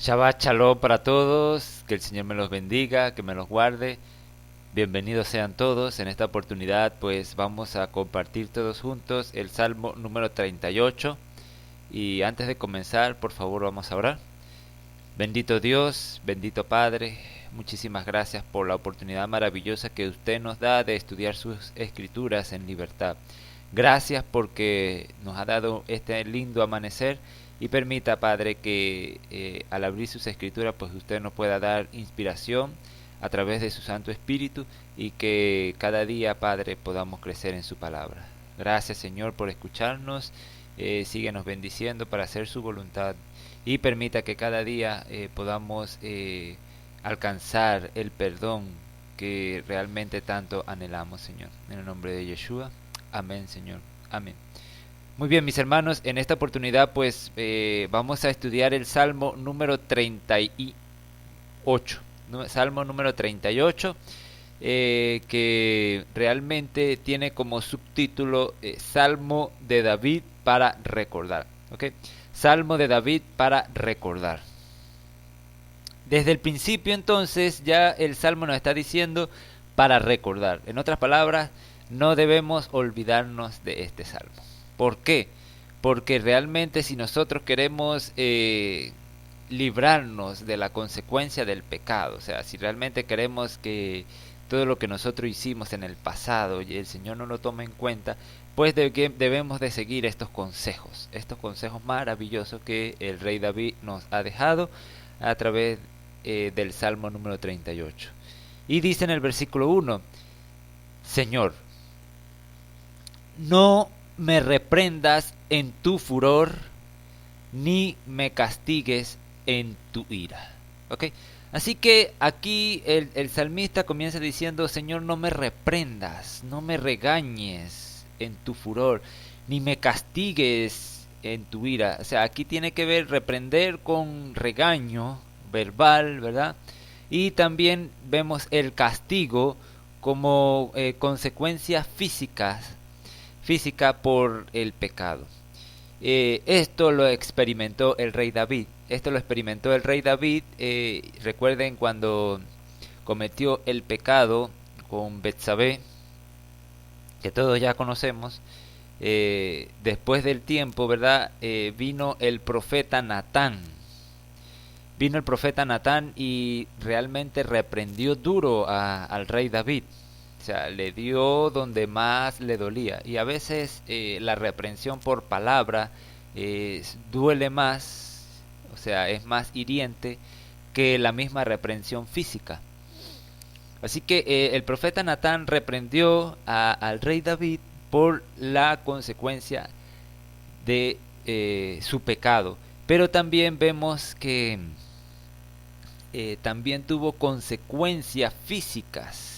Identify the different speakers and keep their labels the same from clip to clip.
Speaker 1: Shabbat Shalom para todos, que el Señor me los bendiga, que me los guarde. Bienvenidos sean todos. En esta oportunidad pues vamos a compartir todos juntos el Salmo número 38. Y antes de comenzar, por favor, vamos a orar. Bendito Dios, bendito Padre, muchísimas gracias por la oportunidad maravillosa que usted nos da de estudiar sus escrituras en libertad. Gracias porque nos ha dado este lindo amanecer y permita, Padre, que al abrir sus escrituras, pues usted nos pueda dar inspiración a través de su Santo Espíritu y que cada día, Padre, podamos crecer en su palabra. Gracias, Señor, por escucharnos. Síguenos bendiciendo para hacer su voluntad y permita que cada día podamos alcanzar el perdón que realmente tanto anhelamos, Señor. En el nombre de Yeshua. Amén, Señor. Amén. Muy bien, mis hermanos, en esta oportunidad pues vamos a estudiar el Salmo número 38. Salmo número 38, que realmente tiene como subtítulo Salmo de David para recordar. ¿Ok? Salmo de David para recordar. Desde el principio entonces ya el Salmo nos está diciendo para recordar. En otras palabras, no debemos olvidarnos de este Salmo. ¿Por qué? Porque realmente si nosotros queremos librarnos de la consecuencia del pecado, o sea, si realmente queremos que todo lo que nosotros hicimos en el pasado y el Señor no lo tome en cuenta, pues debemos de seguir estos consejos maravillosos que el rey David nos ha dejado a través del Salmo número 38. Y dice en el versículo 1, Señor, no me reprendas en tu furor, ni me castigues en tu ira. ¿Ok? Así que aquí el salmista comienza diciendo, Señor, no me reprendas, no me regañes en tu furor, ni me castigues en tu ira. O sea, aquí tiene que ver reprender con regaño verbal, ¿verdad? Y también vemos el castigo como consecuencia física por el pecado. Esto lo experimentó el rey David. Esto lo experimentó el rey David. Recuerden cuando cometió el pecado con Betsabé, que todos ya conocemos. Después del tiempo, ¿verdad? Vino el profeta Natán. Vino el profeta Natán y realmente reprendió duro al rey David. O sea, le dio donde más le dolía. Y a veces la reprensión por palabra duele más, o sea, es más hiriente que la misma reprensión física. Así que el profeta Natán reprendió al rey David por la consecuencia de su pecado. Pero también vemos que también tuvo consecuencias físicas.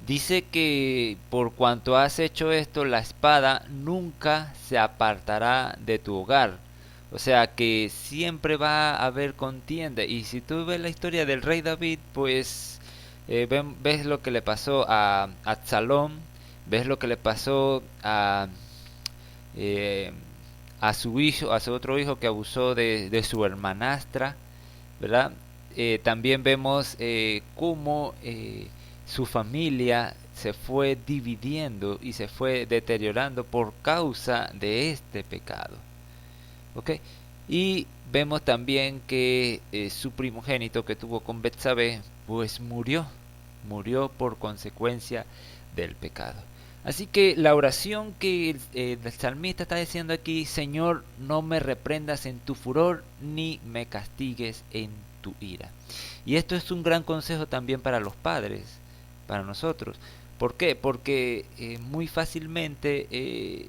Speaker 1: Dice que por cuanto has hecho esto, la espada nunca se apartará de tu hogar. O sea que siempre va a haber contienda. Y si tú ves la historia del rey David, pues ves lo que le pasó a Absalom, ves lo que le pasó eh, a su hijo, a su otro hijo que abusó de su hermanastra, ¿verdad? También vemos cómo su familia se fue dividiendo y se fue deteriorando por causa de este pecado. ¿Ok? Y vemos también que su primogénito que tuvo con Betsabé, pues murió por consecuencia del pecado. Así que la oración que el salmista está diciendo aquí, Señor, no me reprendas en tu furor, ni me castigues en tu ira. Y esto es un gran consejo también para los padres, para nosotros. ¿Por qué? Porque muy fácilmente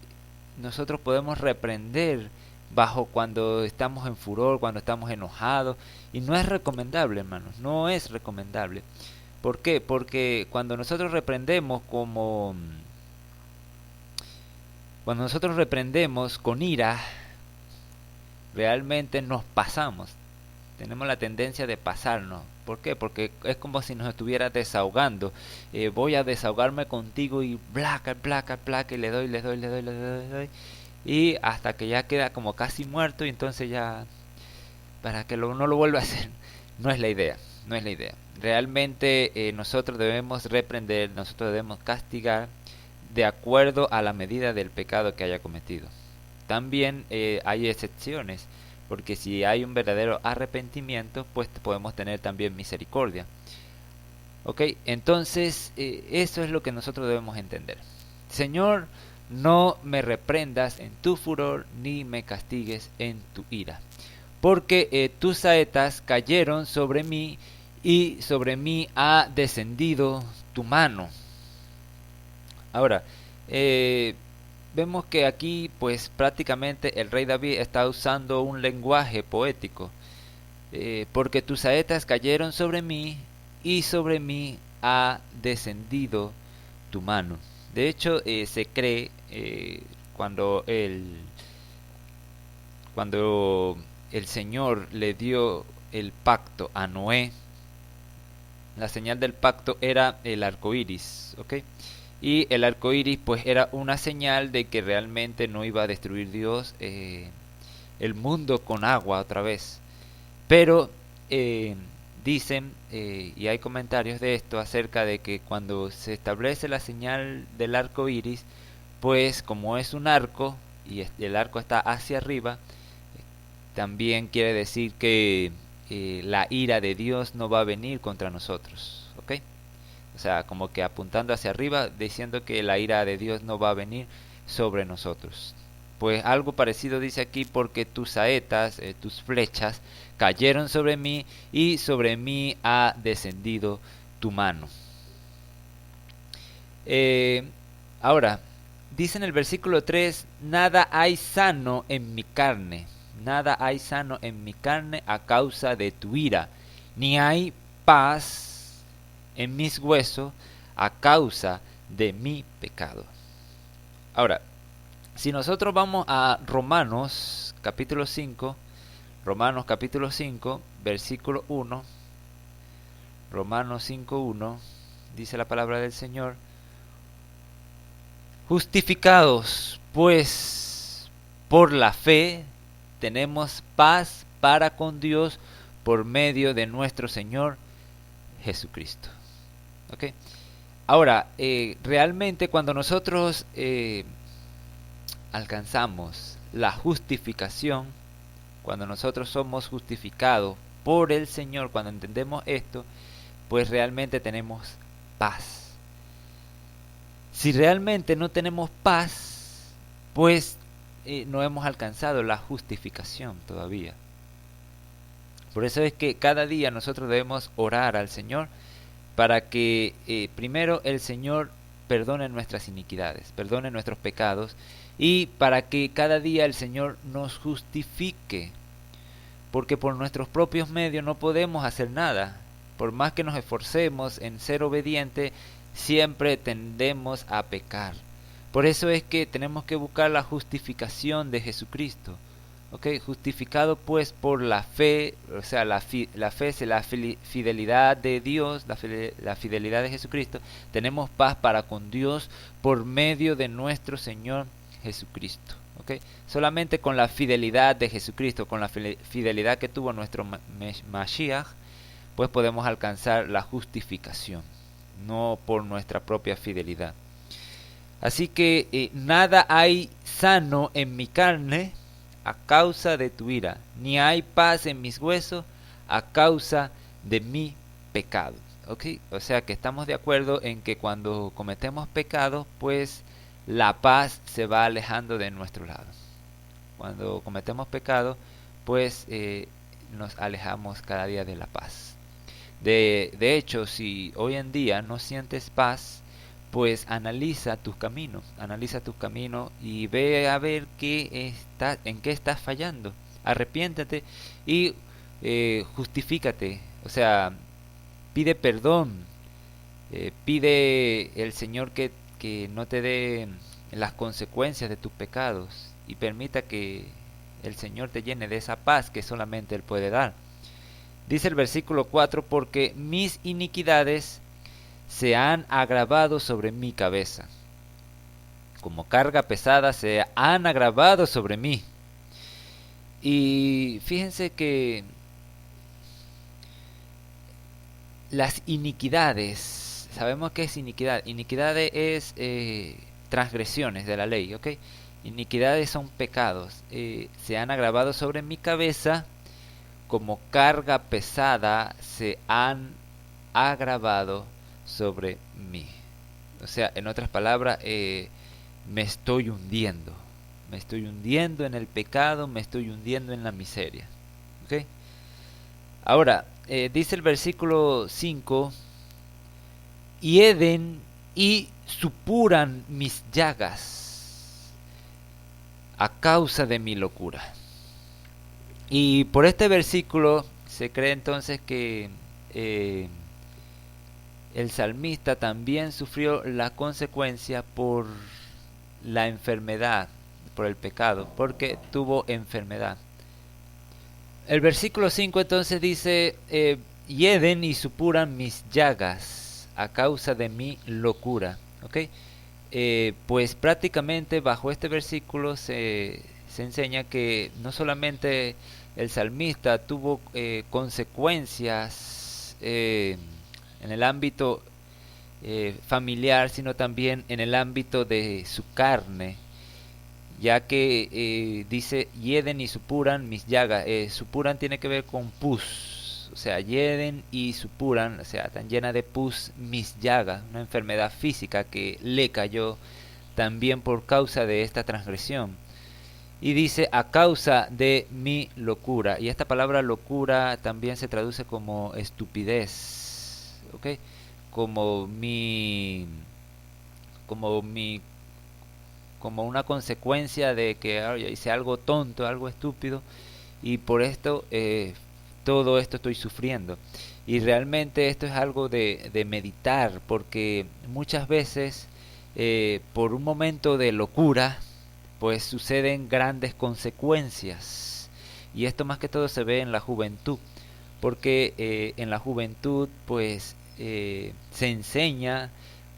Speaker 1: nosotros podemos reprender bajo cuando estamos en furor, cuando estamos enojados, y no es recomendable, hermanos, no es recomendable. ¿Por qué? Porque cuando nosotros reprendemos con ira, realmente nos pasamos. Tenemos la tendencia de pasarnos. ¿Por qué? Porque es como si nos estuviera desahogando. Voy a desahogarme contigo y placa, placa, placa, y le doy, le doy, le doy, le doy, le doy. Y hasta que ya queda como casi muerto y entonces ya para que no lo vuelva a hacer. No es la idea, no es la idea. Realmente nosotros debemos reprender, nosotros debemos castigar de acuerdo a la medida del pecado que haya cometido. También hay excepciones, porque si hay un verdadero arrepentimiento, pues podemos tener también misericordia. Ok, entonces eso es lo que nosotros debemos entender. Señor, no me reprendas en tu furor, ni me castigues en tu ira, porque tus saetas cayeron sobre mí, y sobre mí ha descendido tu mano. Ahora, vemos que aquí pues prácticamente el rey David está usando un lenguaje poético, porque tus saetas cayeron sobre mí, y sobre mí ha descendido tu mano. De hecho, se cree cuando cuando el Señor le dio el pacto a Noé, la señal del pacto era el arco iris, ¿ok? Y el arco iris pues era una señal de que realmente no iba a destruir Dios el mundo con agua otra vez. Pero dicen, y hay comentarios de esto acerca de que cuando se establece la señal del arco iris, pues como es un arco y el arco está hacia arriba, también quiere decir que la ira de Dios no va a venir contra nosotros, ¿ok? O sea, como que apuntando hacia arriba, diciendo que la ira de Dios no va a venir sobre nosotros. Pues algo parecido dice aquí, porque tus saetas, tus flechas, cayeron sobre mí, y sobre mí ha descendido tu mano. Ahora, dice en el versículo 3, nada hay sano en mi carne, nada hay sano en mi carne a causa de tu ira, ni hay paz en mis huesos a causa de mi pecado. Ahora, si nosotros vamos a Romanos capítulo 5, versículo 1, Romanos 5:1, dice la palabra del Señor: justificados pues por la fe, tenemos paz para con Dios por medio de nuestro Señor Jesucristo. ¿Okay? Ahora, realmente cuando nosotros alcanzamos la justificación, cuando nosotros somos justificados por el Señor, cuando entendemos esto, pues realmente tenemos paz. Si realmente no tenemos paz, pues no hemos alcanzado la justificación todavía. Por eso es que cada día nosotros debemos orar al Señor para que primero el Señor perdone nuestras iniquidades, perdone nuestros pecados, y para que cada día el Señor nos justifique, porque por nuestros propios medios no podemos hacer nada. Por más que nos esforcemos en ser obedientes, siempre tendemos a pecar. Por eso es que tenemos que buscar la justificación de Jesucristo. ¿Okay? Justificado pues por la fe, o sea, la fe es la fidelidad de Dios, la fidelidad de Jesucristo. Tenemos paz para con Dios por medio de nuestro Señor Jesucristo. ¿Okay? Solamente con la fidelidad de Jesucristo, con la fidelidad que tuvo nuestro Mashiach, pues podemos alcanzar la justificación, no por nuestra propia fidelidad. Así que nada hay sano en mi carne a causa de tu ira, ni hay paz en mis huesos a causa de mi pecado. ¿Okay? O sea que estamos de acuerdo en que cuando cometemos pecados, pues la paz se va alejando de nuestro lado. Cuando cometemos pecado, pues nos alejamos cada día de la paz. De hecho, si hoy en día no sientes paz, pues analiza tus caminos y ve a ver en qué estás fallando. Arrepiéntate y justifícate, o sea, pide perdón, pide el Señor que no te dé las consecuencias de tus pecados, y permita que el Señor te llene de esa paz que solamente Él puede dar. Dice el versículo 4, porque mis iniquidades se han agravado sobre mi cabeza, como carga pesada se han agravado sobre mí. Y fíjense que las iniquidades. Sabemos que es iniquidad. Iniquidades es transgresiones de la ley, ¿ok? Iniquidades son pecados. Se han agravado sobre mi cabeza como carga pesada, se han agravado sobre mí. O sea, en otras palabras, me estoy hundiendo. Me estoy hundiendo en el pecado, me estoy hundiendo en la miseria. ¿Ok? Ahora, dice el versículo 5, hieden y supuran mis llagas a causa de mi locura. Y por este versículo se cree entonces que el salmista también sufrió la consecuencia por la enfermedad, por el pecado, porque tuvo enfermedad. El versículo 5 entonces dice, hieden y supuran mis llagas a causa de mi locura. ¿Ok? Pues prácticamente bajo este versículo se enseña que no solamente el salmista tuvo consecuencias en el ámbito familiar, sino también en el ámbito de su carne, ya que dice hieden y supuran mis llagas. Supuran tiene que ver con pus, o sea, hieden y supuran, o sea, están llenas de pus mis llagas, una enfermedad física que le cayó también por causa de esta transgresión. Y dice a causa de mi locura, y esta palabra locura también se traduce como estupidez, ¿ok? Como mi como mi como una consecuencia de que hice algo tonto, algo estúpido, y por esto todo esto estoy sufriendo. Y realmente esto es algo de meditar, porque muchas veces por un momento de locura pues suceden grandes consecuencias, y esto más que todo se ve en la juventud, porque en la juventud pues se enseña,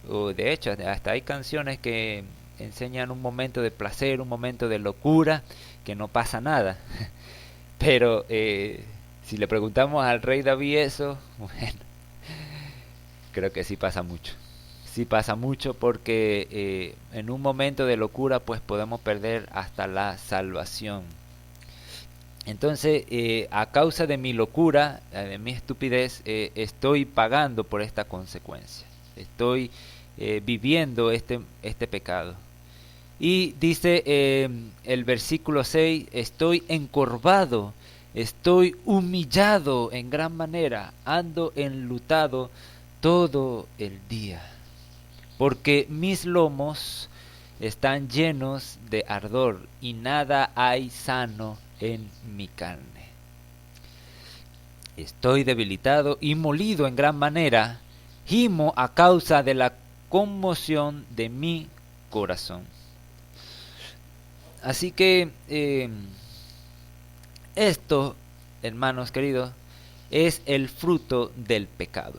Speaker 1: o de hecho hasta hay canciones que enseñan un momento de placer, un momento de locura, que no pasa nada. Pero si le preguntamos al rey David eso, bueno, creo que sí pasa mucho. Sí pasa mucho porque en un momento de locura pues podemos perder hasta la salvación. Entonces, a causa de mi locura, de mi estupidez, estoy pagando por esta consecuencia. Estoy viviendo este pecado. Y dice el versículo 6, estoy encorvado, estoy humillado en gran manera, ando enlutado todo el día, porque mis lomos están llenos de ardor y nada hay sano en mi carne. Estoy debilitado y molido en gran manera, gimo a causa de la conmoción de mi corazón. Así que esto, hermanos queridos, es el fruto del pecado.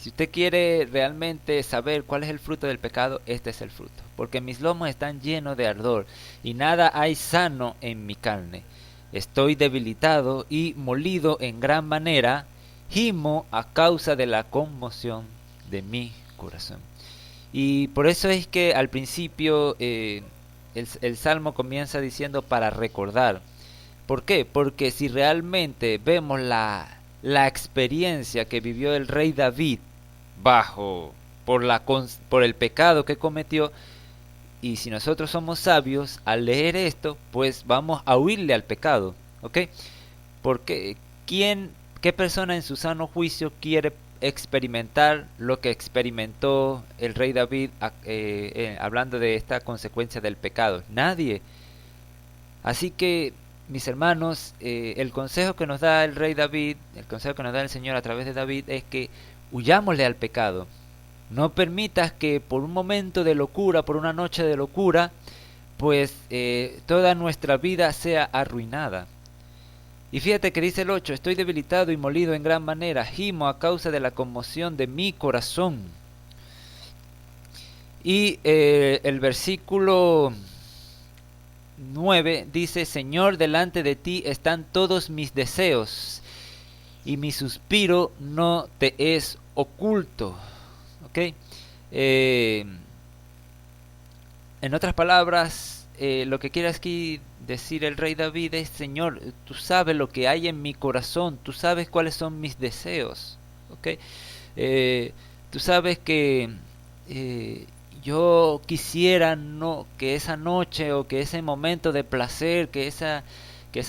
Speaker 1: Si usted quiere realmente saber cuál es el fruto del pecado, este es el fruto. Porque mis lomos están llenos de ardor y nada hay sano en mi carne. Estoy debilitado y molido en gran manera, gimo a causa de la conmoción de mi corazón. Y por eso es que al principio el Salmo comienza diciendo para recordar. ¿Por qué? Porque si realmente vemos la experiencia que vivió el rey David por el pecado que cometió, y si nosotros somos sabios, al leer esto, pues vamos a huirle al pecado, ¿ok? Porque qué persona en su sano juicio quiere experimentar lo que experimentó el rey David hablando de esta consecuencia del pecado? Nadie. Así que, mis hermanos, el consejo que nos da el rey David, el consejo que nos da el Señor a través de David es que huyámosle al pecado. No permitas que por un momento de locura, por una noche de locura, pues toda nuestra vida sea arruinada. Y fíjate que dice el 8, estoy debilitado y molido en gran manera, gimo a causa de la conmoción de mi corazón. Y el versículo 9 dice, Señor, delante de ti están todos mis deseos, y mi suspiro no te es oculto. ¿Ok? Eh, en otras palabras, lo que quiere aquí decir el rey David es: Señor, tú sabes lo que hay en mi corazón, tú sabes cuáles son mis deseos. ¿Ok? Eh, Tú sabes que eh, yo quisiera no que esa noche o que ese momento de placer, que esa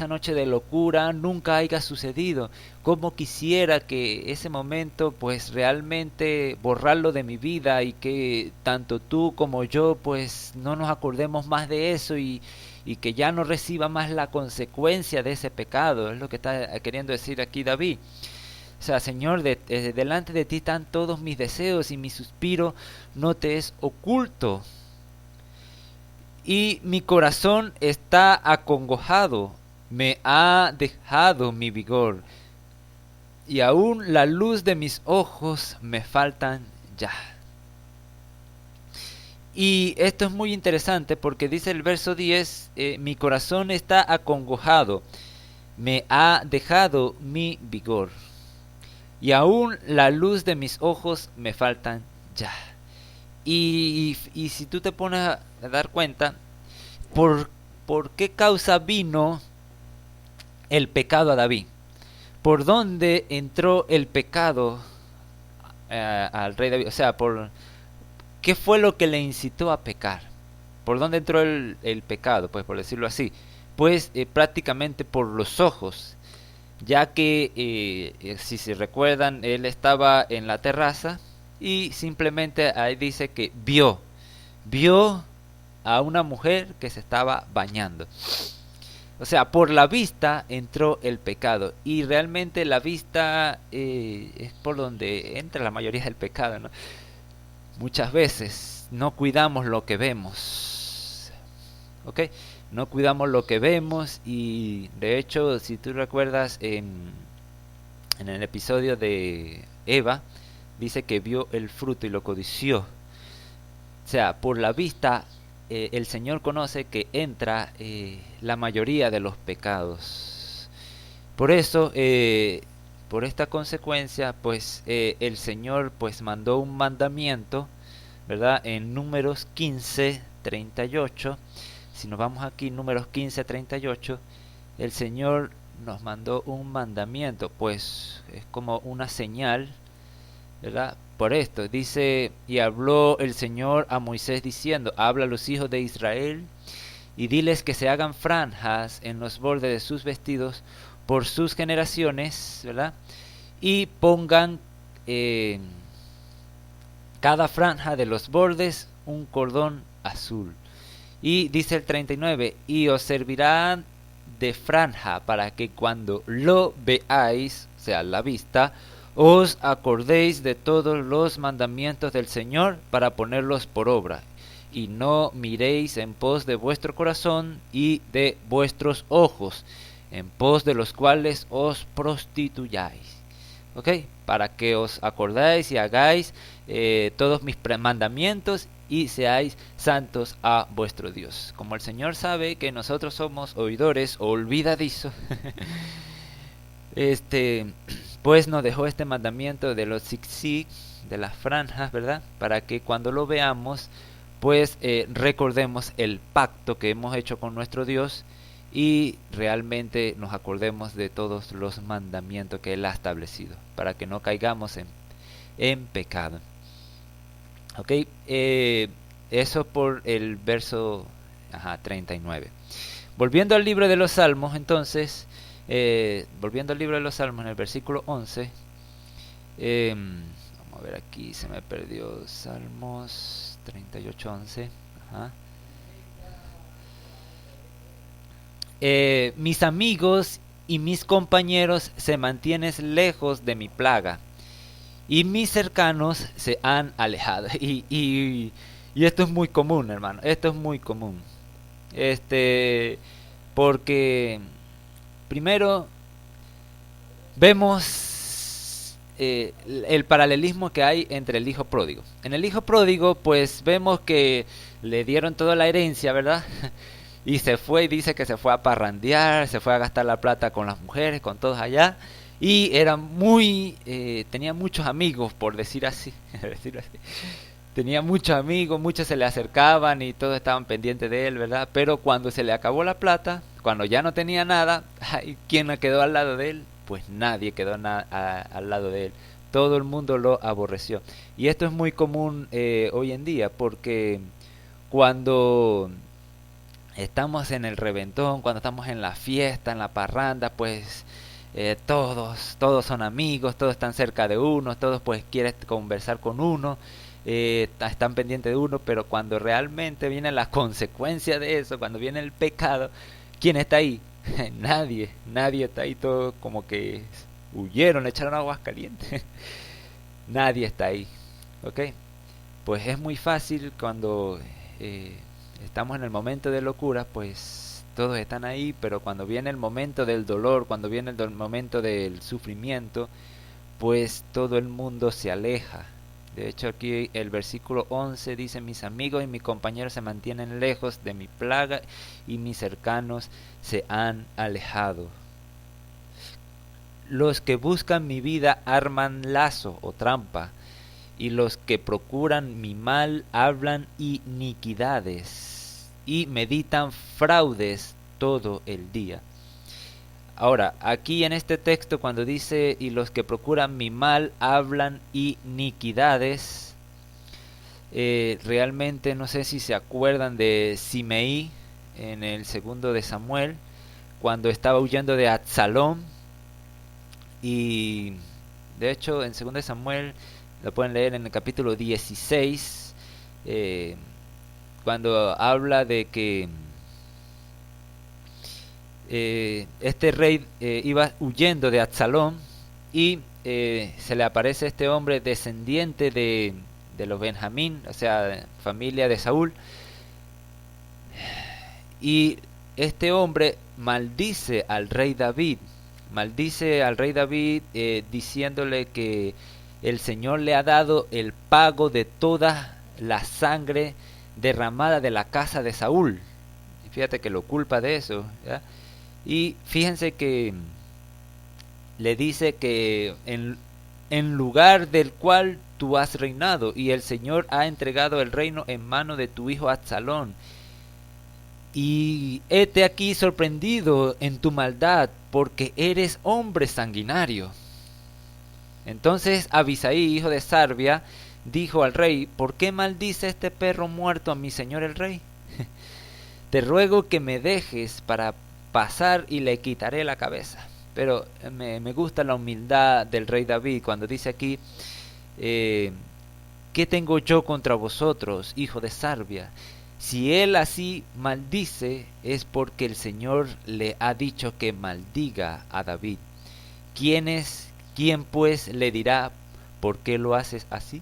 Speaker 1: noche de locura nunca haya sucedido. Como quisiera que ese momento pues realmente borrarlo de mi vida, y que tanto tú como yo pues no nos acordemos más de eso, y que ya no reciba más la consecuencia de ese pecado. Es lo que está queriendo decir aquí David. O sea, Señor, delante de ti están todos mis deseos, y mi suspiro no te es oculto. Y mi corazón está acongojado, me ha dejado mi vigor, y aún la luz de mis ojos me faltan ya. Y esto es muy interesante porque dice el verso 10, mi corazón está acongojado, me ha dejado mi vigor, y aún la luz de mis ojos me faltan ya. Y si tú te pones a dar cuenta, ¿por, ¿por qué causa vino el pecado a David? ¿Por dónde entró el pecado al rey David? O sea, ¿qué fue lo que le incitó a pecar? ¿Por dónde entró el pecado? Pues por decirlo así. Pues prácticamente por los ojos, ya que si se recuerdan, él estaba en la terraza y simplemente ahí dice que vio a una mujer que se estaba bañando. O sea, por la vista entró el pecado, y realmente la vista es por donde entra la mayoría del pecado, ¿no? Muchas veces no cuidamos lo que vemos, ¿ok? No cuidamos lo que vemos, y de hecho, si tú recuerdas en el episodio de Eva, dice que vio el fruto y lo codició. O sea, por la vista el Señor conoce que entra la mayoría de los pecados. Por eso, por esta consecuencia, pues el Señor pues mandó un mandamiento, ¿verdad? En Números 15:38. Si nos vamos aquí, Números 15:38, el Señor nos mandó un mandamiento, pues es como una señal, ¿verdad? Por esto dice: y habló el Señor a Moisés diciendo, habla a los hijos de Israel y diles que se hagan franjas en los bordes de sus vestidos por sus generaciones, ¿verdad? Y pongan cada franja de los bordes un cordón azul. Y dice el 39, y os servirán de franja para que cuando lo veáis, o sea, la vista, os acordéis de todos los mandamientos del Señor para ponerlos por obra, y no miréis en pos de vuestro corazón y de vuestros ojos, en pos de los cuales os prostituyáis. ¿Ok? Para que os acordáis y hagáis todos mis mandamientos y seáis santos a vuestro Dios. Como el Señor sabe que nosotros somos oidores olvidadizos, pues nos dejó este mandamiento de los zigzag, de las franjas, ¿verdad? Para que cuando lo veamos, pues recordemos el pacto que hemos hecho con nuestro Dios, y realmente nos acordemos de todos los mandamientos que Él ha establecido, para que no caigamos en pecado. Ok, eso por el verso 39. Volviendo al libro de los Salmos, entonces, volviendo al libro de los Salmos, en el versículo 11, vamos a ver aquí, se me perdió, Salmos 38:11. Mis amigos y mis compañeros se mantienen lejos de mi plaga, y mis cercanos se han alejado. Y esto es muy común, hermano. Esto es muy común. Porque primero vemos el paralelismo que hay entre el hijo pródigo. En el hijo pródigo, pues vemos que le dieron toda la herencia, ¿verdad? Y se fue, y dice que se fue a parrandear, se fue a gastar la plata con las mujeres, con todos allá. y era muy, tenía muchos amigos, por decir así, decir así. Tenía muchos amigos, muchos se le acercaban y todos estaban pendientes de él, ¿verdad? Pero cuando se le acabó la plata, cuando ya no tenía nada, ay, ¿quién quedó al lado de él? Pues nadie quedó al lado de él. Todo el mundo lo aborreció. Y esto es muy común hoy en día, porque cuando estamos en el reventón, cuando estamos en la fiesta, en la parranda, pues todos son amigos, todos están cerca de uno, todos pues quieren conversar con uno, están pendientes de uno, pero cuando realmente viene la consecuencia de eso, cuando viene el pecado, ¿quién está ahí? Nadie está ahí, todos como que huyeron, le echaron aguas calientes. Nadie está ahí, ¿ok? Pues es muy fácil cuando eh, estamos en el momento de locura, pues todos están ahí, pero cuando viene el momento del dolor, cuando viene el momento del sufrimiento, pues todo el mundo se aleja. De hecho, aquí el versículo 11 dice: mis amigos y mis compañeros se mantienen lejos de mi plaga y mis cercanos se han alejado. Los que buscan mi vida arman lazo o trampa, y los que procuran mi mal hablan iniquidades y meditan fraudes todo el día. Ahora, aquí en este texto cuando dice y los que procuran mi mal hablan iniquidades, realmente no sé si se acuerdan de Simeí en el segundo de Samuel, cuando estaba huyendo de Absalón. Y de hecho en segundo de Samuel lo pueden leer en el capítulo 16, cuando habla de que este rey iba huyendo de Absalón y se le aparece este hombre descendiente de los Benjamín, o sea, familia de Saúl, y este hombre maldice al rey David diciéndole que el Señor le ha dado el pago de toda la sangre derramada de la casa de Saúl. Fíjate que lo culpa de eso, ¿ya? Y fíjense que le dice que en lugar del cual tú has reinado, y el Señor ha entregado el reino en mano de tu hijo Absalón. Y hete aquí sorprendido en tu maldad, porque eres hombre sanguinario. Entonces Abisai, hijo de Sarbia, dijo al rey: ¿por qué maldice este perro muerto a mi señor el rey? Te ruego que me dejes para pasar y le quitaré la cabeza. Pero me gusta la humildad del rey David cuando dice aquí: ¿qué tengo yo contra vosotros, hijo de Sarbia? Si él así maldice, es porque el Señor le ha dicho que maldiga a David. ¿Quién pues le dirá por qué lo haces así?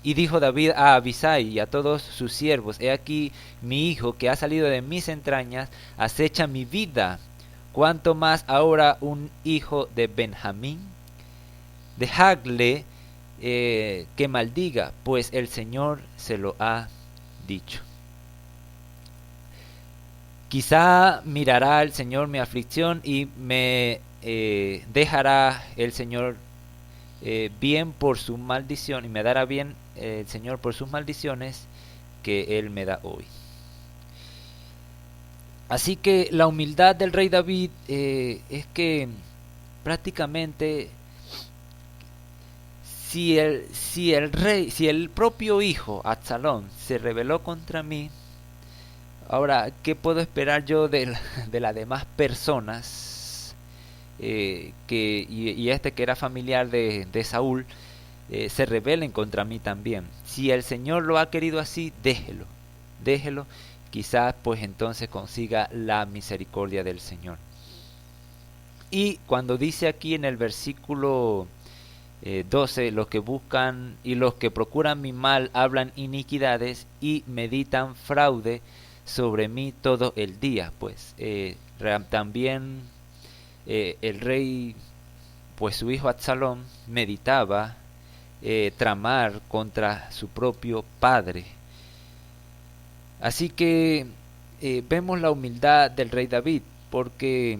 Speaker 1: Y dijo David a Abisai y a todos sus siervos: he aquí mi hijo que ha salido de mis entrañas acecha mi vida. ¿Cuánto más ahora un hijo de Benjamín? Dejadle que maldiga, pues el Señor se lo ha dicho. Quizá mirará el Señor mi aflicción y me dejará el Señor bien por su maldición, y me dará bien el Señor por sus maldiciones que Él me da hoy. Así que la humildad del rey David es que prácticamente si el propio hijo Absalón se rebeló contra mí, ahora, ¿qué puedo esperar yo de las demás personas y este que era familiar de Saúl se rebelen contra mí también? Si el Señor lo ha querido así, déjelo, quizás pues entonces consiga la misericordia del Señor. Y cuando dice aquí en el versículo 12, los que buscan y los que procuran mi mal hablan iniquidades y meditan fraude sobre mí todo el día. Pues también el rey, pues su hijo Absalón meditaba tramar contra su propio padre. Así que vemos la humildad del rey David, porque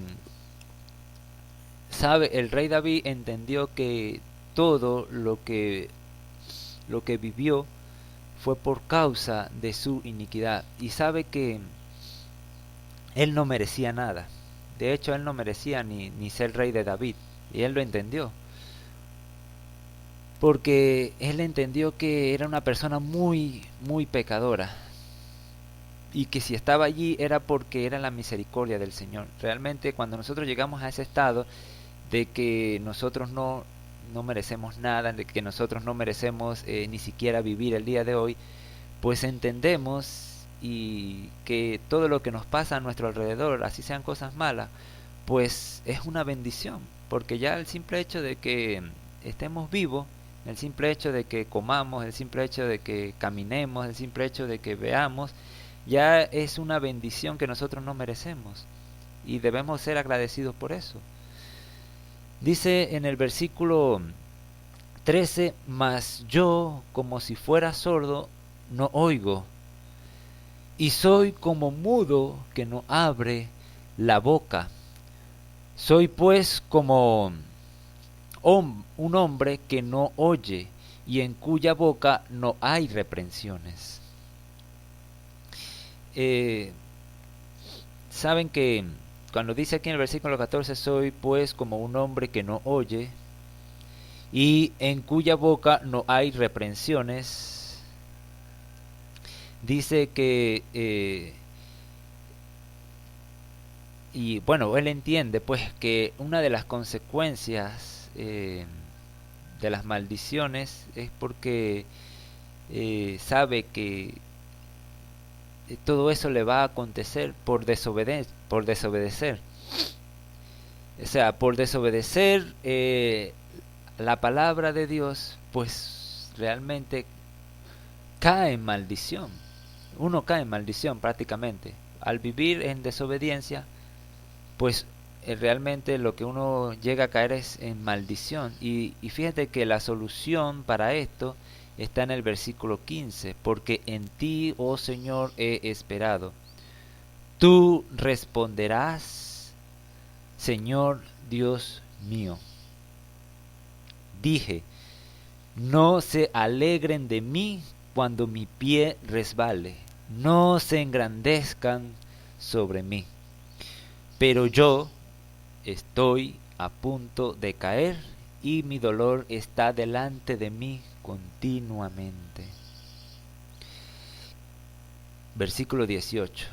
Speaker 1: Sabe, el rey David entendió que todo lo que vivió fue por causa de su iniquidad, y sabe que él no merecía nada. De hecho, él no merecía ni ser rey de David, y él lo entendió, porque él entendió que era una persona muy pecadora, y que si estaba allí era porque era la misericordia del Señor. Realmente cuando nosotros llegamos a ese estado de que nosotros no merecemos nada, de que nosotros no merecemos ni siquiera vivir el día de hoy, pues entendemos y que todo lo que nos pasa a nuestro alrededor, así sean cosas malas, pues es una bendición, porque ya el simple hecho de que estemos vivos, el simple hecho de que comamos, el simple hecho de que caminemos, el simple hecho de que veamos, ya es una bendición que nosotros no merecemos, y debemos ser agradecidos por eso. Dice en el versículo 13: mas yo, como si fuera sordo, no oigo, y soy como mudo que no abre la boca. Soy pues como un hombre que no oye, y en cuya boca no hay reprensiones. Saben que cuando dice aquí en el versículo 14, soy pues como un hombre que no oye, y en cuya boca no hay reprensiones, dice que y bueno, él entiende pues que una de las consecuencias de las maldiciones es porque sabe que todo eso le va a acontecer por desobedecer. O sea, por desobedecer la palabra de Dios, pues realmente cae en maldición. Uno cae en maldición prácticamente. Al vivir en desobediencia, pues realmente lo que uno llega a caer es en maldición. Y fíjate que la solución para esto está en el versículo 15: porque en ti, oh Señor, he esperado. Tú responderás, Señor Dios mío. Dije, no se alegren de mí cuando mi pie resbale, no se engrandezcan sobre mí. Pero yo estoy a punto de caer, y mi dolor está delante de mí continuamente. Versículo 18.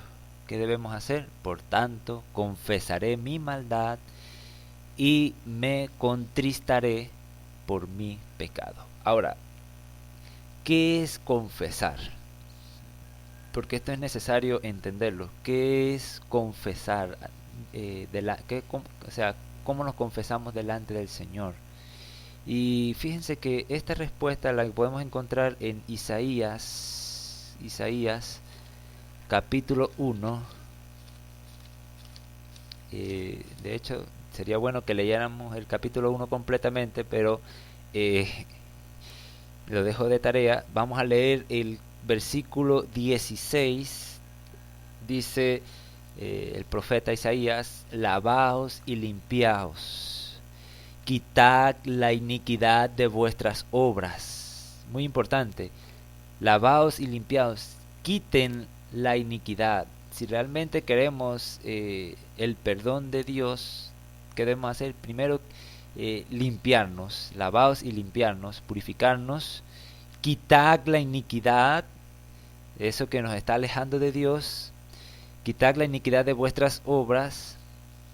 Speaker 1: ¿Qué debemos hacer? Por tanto, confesaré mi maldad y me contristaré por mi pecado. Ahora, ¿qué es confesar? Porque esto es necesario entenderlo. ¿Qué es confesar? O sea, ¿cómo nos confesamos delante del Señor? Y fíjense que esta respuesta la podemos encontrar en Isaías capítulo 1. De hecho, sería bueno que leyéramos el capítulo 1 completamente, pero lo dejo de tarea. Vamos a leer el versículo 16. Dice el profeta Isaías: lavaos y limpiaos, quitad la iniquidad de vuestras obras. Muy importante, lavaos y limpiaos, quiten la iniquidad. Si realmente queremos el perdón de Dios, ¿qué debemos hacer? Primero, limpiarnos, lavaos y limpiarnos, purificarnos, quitad la iniquidad, eso que nos está alejando de Dios, quitad la iniquidad de vuestras obras,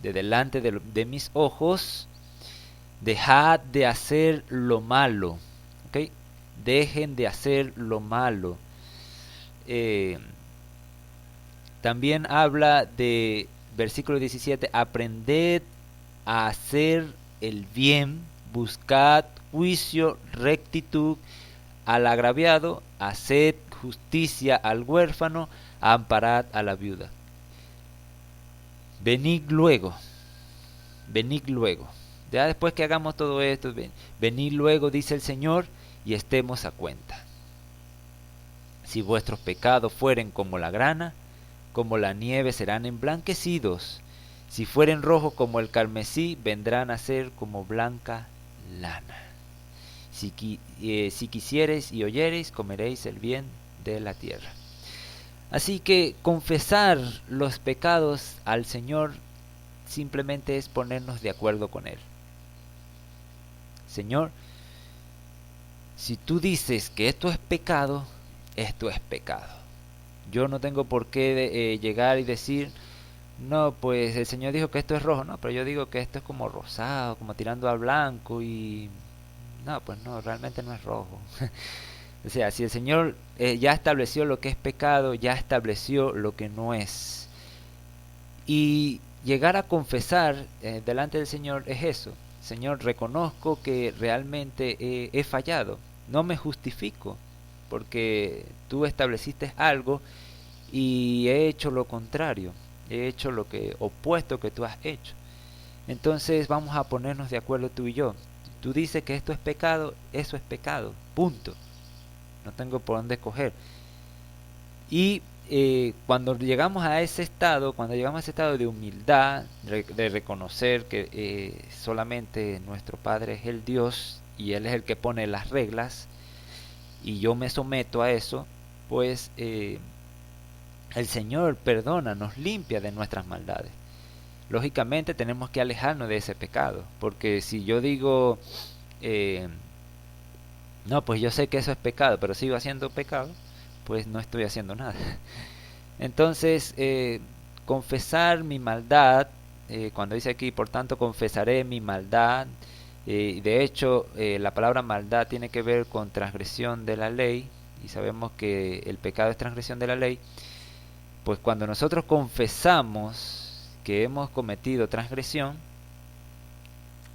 Speaker 1: de delante de mis ojos, dejad de hacer lo malo, ¿ok? Dejen de hacer lo malo. También habla de, versículo 17, aprended a hacer el bien, buscad juicio, rectitud al agraviado, haced justicia al huérfano, amparad a la viuda. Venid luego. Ya después que hagamos todo esto, venid luego, dice el Señor, y estemos a cuenta. Si vuestros pecados fueren como la grana, como la nieve serán emblanquecidos. Si fueren rojos como el carmesí, vendrán a ser como blanca lana. Si quisiereis y oyereis, comeréis el bien de la tierra. Así que confesar los pecados al Señor simplemente es ponernos de acuerdo con Él. Señor, si tú dices que esto es pecado, esto es pecado. Yo no tengo por qué llegar y decir, no, pues el Señor dijo que esto es rojo, no, pero yo digo que esto es como rosado, como tirando a blanco y... No, pues no, realmente no es rojo. O sea, si el Señor ya estableció lo que es pecado, ya estableció lo que no es. Y llegar a confesar delante del Señor es eso. Señor, reconozco que realmente he fallado. No me justifico, porque tú estableciste algo y he hecho lo contrario. He hecho lo que opuesto que tú has hecho. Entonces vamos a ponernos de acuerdo tú y yo. Tú dices que esto es pecado, eso es pecado. Punto. No tengo por dónde coger. Y cuando llegamos a ese estado, de humildad, de reconocer que solamente nuestro Padre es el Dios y Él es el que pone las reglas y yo me someto a eso, pues el Señor perdona, nos limpia de nuestras maldades. Lógicamente tenemos que alejarnos de ese pecado, porque si yo digo, no, pues yo sé que eso es pecado, pero sigo haciendo pecado, pues no estoy haciendo nada. Entonces, confesar mi maldad, cuando dice aquí, por tanto confesaré mi maldad, de hecho la palabra maldad tiene que ver con transgresión de la ley, y sabemos que el pecado es transgresión de la ley. Pues cuando nosotros confesamos que hemos cometido transgresión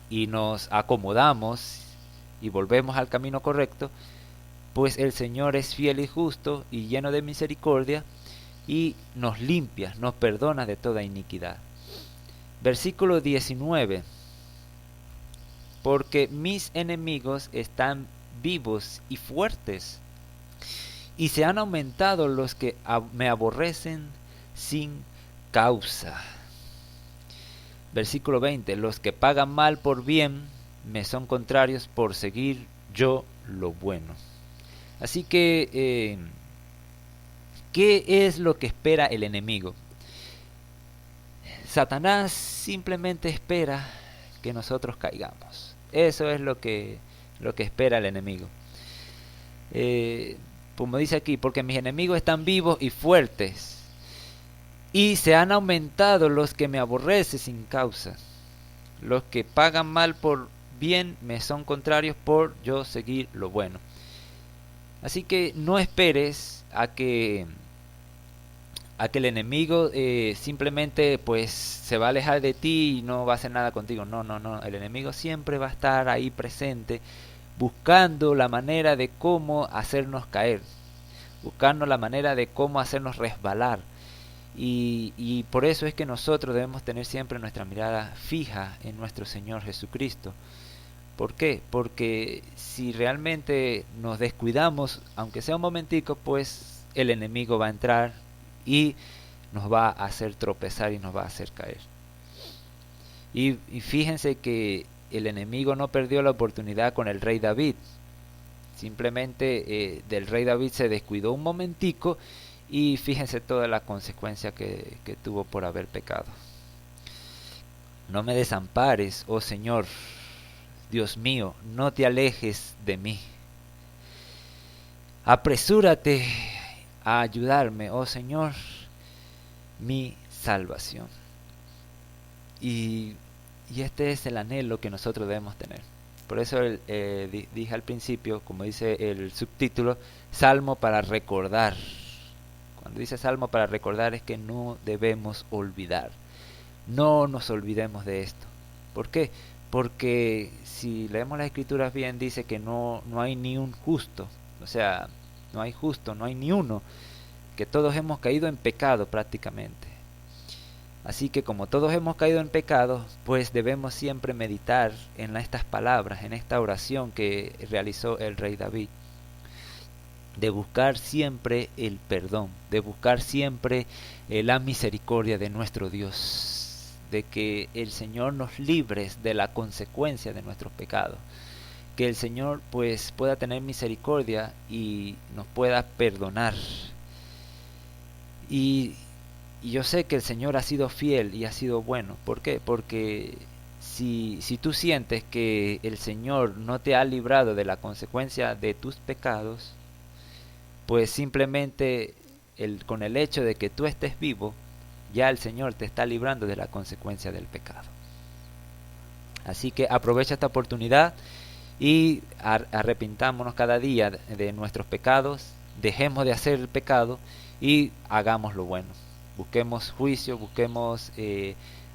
Speaker 1: y nos acomodamos y volvemos al camino correcto, pues el Señor es fiel y justo y lleno de misericordia y nos limpia, nos perdona de toda iniquidad. Versículo 19. Porque mis enemigos están vivos y fuertes, y se han aumentado los que me aborrecen sin causa. Versículo 20. Los que pagan mal por bien me son contrarios por seguir yo lo bueno. Así que, ¿qué es lo que espera el enemigo? Satanás simplemente espera que nosotros caigamos. Eso es lo que espera el enemigo. Como dice aquí, porque mis enemigos están vivos y fuertes, y se han aumentado los que me aborrecen sin causa. Los que pagan mal por bien me son contrarios por yo seguir lo bueno. Así que no esperes a que el enemigo simplemente pues se va a alejar de ti y no va a hacer nada contigo. No, no, no. El enemigo siempre va a estar ahí presente, buscando la manera de cómo hacernos caer, buscando la manera de cómo hacernos resbalar. Y por eso es que nosotros debemos tener siempre nuestra mirada fija en nuestro Señor Jesucristo. ¿Por qué? Porque si realmente nos descuidamos, aunque sea un momentico, pues el enemigo va a entrar y nos va a hacer tropezar y nos va a hacer caer. Y fíjense que el enemigo no perdió la oportunidad con el rey David. Simplemente del rey David se descuidó un momentico y fíjense toda la consecuencia que tuvo por haber pecado. No me desampares, oh Señor, Dios mío, no te alejes de mí. Apresúrate a ayudarme, oh Señor, mi salvación. Y este es el anhelo que nosotros debemos tener. Por eso dije al principio, como dice el subtítulo, Salmo para recordar. Cuando dice Salmo para recordar es que no debemos olvidar. No nos olvidemos de esto. ¿Por qué? Porque si leemos las escrituras bien dice que no hay ni un justo. O sea, no hay justo, no hay ni uno. Que todos hemos caído en pecado prácticamente. Así que como todos hemos caído en pecado, pues debemos siempre meditar en estas palabras, en esta oración que realizó el rey David. De buscar siempre el perdón, de buscar siempre la misericordia de nuestro Dios, de que el Señor nos libre de la consecuencia de nuestros pecados. Que el Señor pues pueda tener misericordia y nos pueda perdonar. Y yo sé que el Señor ha sido fiel y ha sido bueno. ¿Por qué? Porque si tú sientes que el Señor no te ha librado de la consecuencia de tus pecados, pues simplemente con el hecho de que tú estés vivo, ya el Señor te está librando de la consecuencia del pecado. Así que aprovecha esta oportunidad y arrepintámonos cada día de nuestros pecados, dejemos de hacer el pecado y hagamos lo bueno. Busquemos juicio, busquemos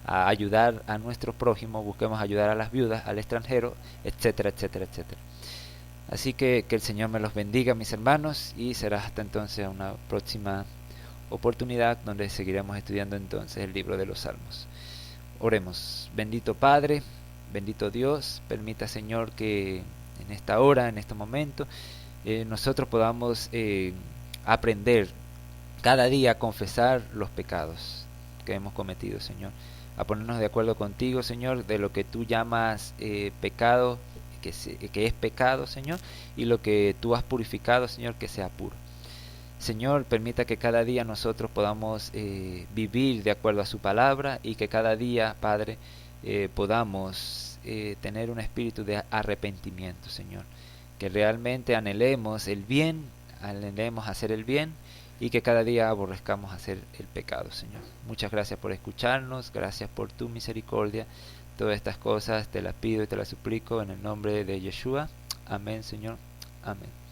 Speaker 1: ayudar a nuestro prójimo, busquemos ayudar a las viudas, al extranjero, etcétera, etcétera, etcétera. Así que el Señor me los bendiga, mis hermanos, y será hasta entonces una próxima oportunidad donde seguiremos estudiando entonces el libro de los Salmos. Oremos. Bendito Padre, bendito Dios, permita, Señor, que en esta hora, en este momento, nosotros podamos aprender cada día a confesar los pecados que hemos cometido, Señor, a ponernos de acuerdo contigo, Señor, de lo que tú llamas pecado, que es pecado, Señor, y lo que tú has purificado, Señor, que sea puro. Señor, permita que cada día nosotros podamos vivir de acuerdo a su palabra y que cada día, Padre, podamos tener un espíritu de arrepentimiento, Señor. Que realmente anhelemos el bien, anhelemos hacer el bien y que cada día aborrezcamos hacer el pecado, Señor. Muchas gracias por escucharnos, gracias por tu misericordia. Todas estas cosas te las pido y te las suplico en el nombre de Yeshua. Amén, Señor. Amén.